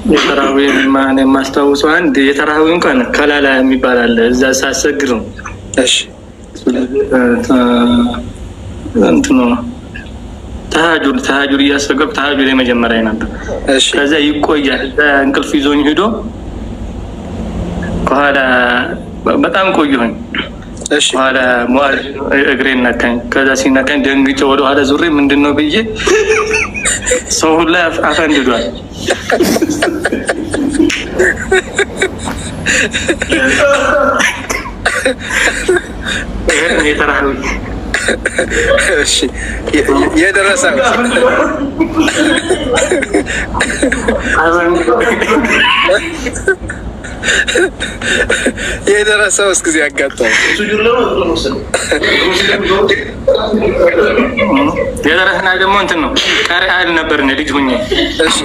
የተራዊ ማን ማስታውሰው አንድ የተራዊ እንኳን ከላላ የሚባል አለ እዛ ሳሰግድ ነው። እሺ እንትኑ ተሃጁር እያሰገድኩ ተሃጁር የመጀመሪያ ነበር። እሺ ከዛ ይቆያል እንቅልፍ ይዞኝ ሄዶ ከኋላ በጣም ቆየሁኝ። እሺ ኋላ ሟል እግሬን ነካኝ። ከዛ ሲነካኝ ደንግጬ ወደ ኋላ ዙሬ ምንድነው ብዬ ሰው ሁላ አፈንድዷል። የተራው እሺ የደረሰው የደረሰው እስኪ ያጋጠመው የደረሰና ደግሞ እንትን ነው ቀሪ አይል ነበር ልጅ ሆኜ። እሺ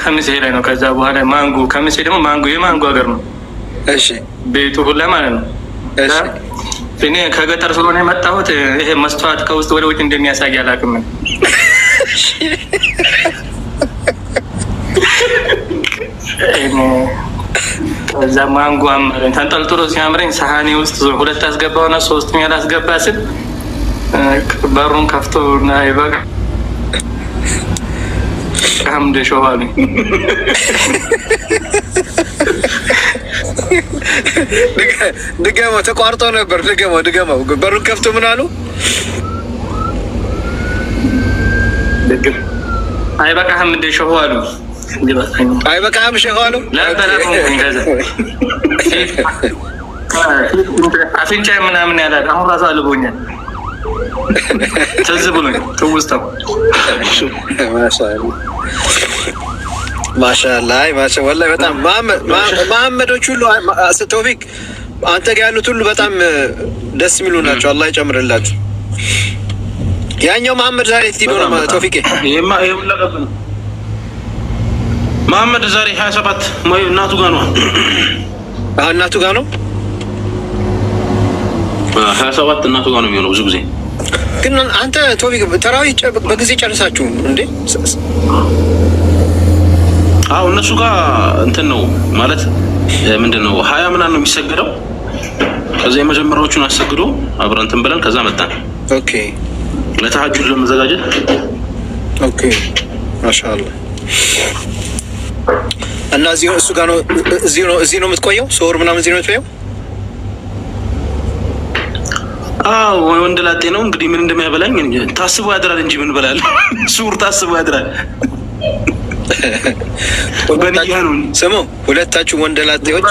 ከሚሴ ላይ ነው። ከዛ በኋላ ማንጎ ከሚሴ ደግሞ ማንጎ የማንጎ ሀገር ነው። እሺ ቤቱ ሁላ ማለት ነው። እሺ እኔ ከገጠር ስለሆነ የመጣሁት ይሄ መስተዋት ከውስጥ ወደ ውጭ እንደሚያሳይ አላውቅም። ከዛ ማንጎ አመረኝ ተንጠልጥሎ ሲያምረኝ ሳህኔ ውስጥ ሁለት አስገባውና ሶስተኛ ላስገባ ስል በሩን ከፍቶ እና ይበቃ ሐምድ ሸዋሉ ድገመው ተቋርጦ ነበር። ድገመው በሩን ከፍቶ ምን አሉ? አይበቃህም እንደ ሸዋሉ አይበቃህም ሸዋሉ አፍንጫ ምናምን ያላል። አሁን ራሱ አልቦኛል ትዝ ብሎኝ ትውስታው ማሻአላህ ወላሂ በጣም መሐመዶች ሁሉ ቶፊቅ አንተ ጋር ያሉት ሁሉ በጣም ደስ የሚሉ ናቸው። አላህ ይጨምርላችሁ። ያኛው መሐመድ ዛሬ ትሄዶ ነው ቶፊቅ መሐመድ ዛሬ 27 እናቱ ጋር ነው። እናቱ ጋር ነው 27 እናቱ ጋር ነው የሚሆነው ብዙ ጊዜ። ግን አንተ ቶፊቅ ተራዊ በጊዜ ጨርሳችሁ እንዴ? አዎ እነሱ ጋር እንትን ነው ማለት ምንድነው 20 ምናምን ነው የሚሰገደው። ከዛ የመጀመሪያዎቹን አሰግዶ አብረን እንትን ብለን ከዛ መጣን። ኦኬ ለተሐጁድ ለመዘጋጀት። ኦኬ ማሻአላህ። እና እሱ ጋር ነው እዚህ ነው የምትቆየው? ሶር ምናምን እዚህ ነው የምትቆየው? አዎ ወንድ ላጤ ነው እንግዲህ ምን እንደሚያበላኝ ታስቦ ያድራል እንጂ ምን በላል። ሱር ታስቦ ያድራል። በእንዲያ ነው። ስሙ ሁለታችሁ ወንደላጤዎች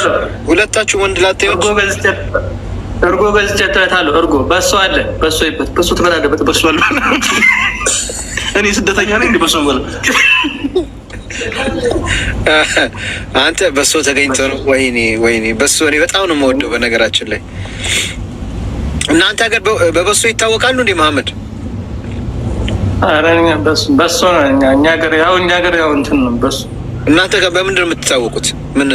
እርጎ ገዝቼታለሁ። እርጎ በሶ አለ። በሶ ይበት በሶ ተበላለበት በሶ አለ። እኔ ስደተኛ ነኝ እንዴ? በሶ ማለት አንተ በሶ ተገኝቶ ነው? ወይኔ በሶ እኔ በጣም ነው የምወደው በነገራችን ላይ። እናንተ ሀገር በበሶ ይታወቃሉ እንዴ መሐመድ? አረኛ በሶ እኛ ሀገር ያው እንትን ነው በሶ። እናንተ ጋር በምንድን ነው የምትታወቁት? ምን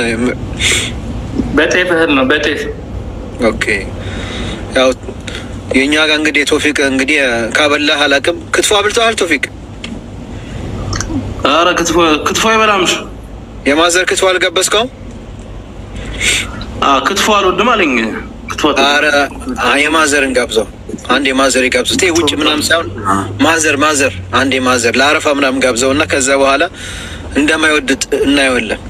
በጤፍ እህል ነው በጤፍ። ኦኬ ያው የኛ ጋር እንግዲህ ቶፊቅ እንግዲህ ካበላህ አላውቅም። ክትፎ አብልተዋል ቶፊቅ? አረ ክትፎ አይበላም። የማዘር ክትፎ አልጋበዝከውም? ክትፎ አልወድም አለኝ። አረ የማዘርን ጋብዘው አንዴ ማዘር ይጋብዙት። ውጭ ምናምን ሳይሆን ማዘር አንዴ ማዘር ለአረፋ ምናምን ጋብዘውና ከዛ በኋላ እንደማይወድ እናየዋለን።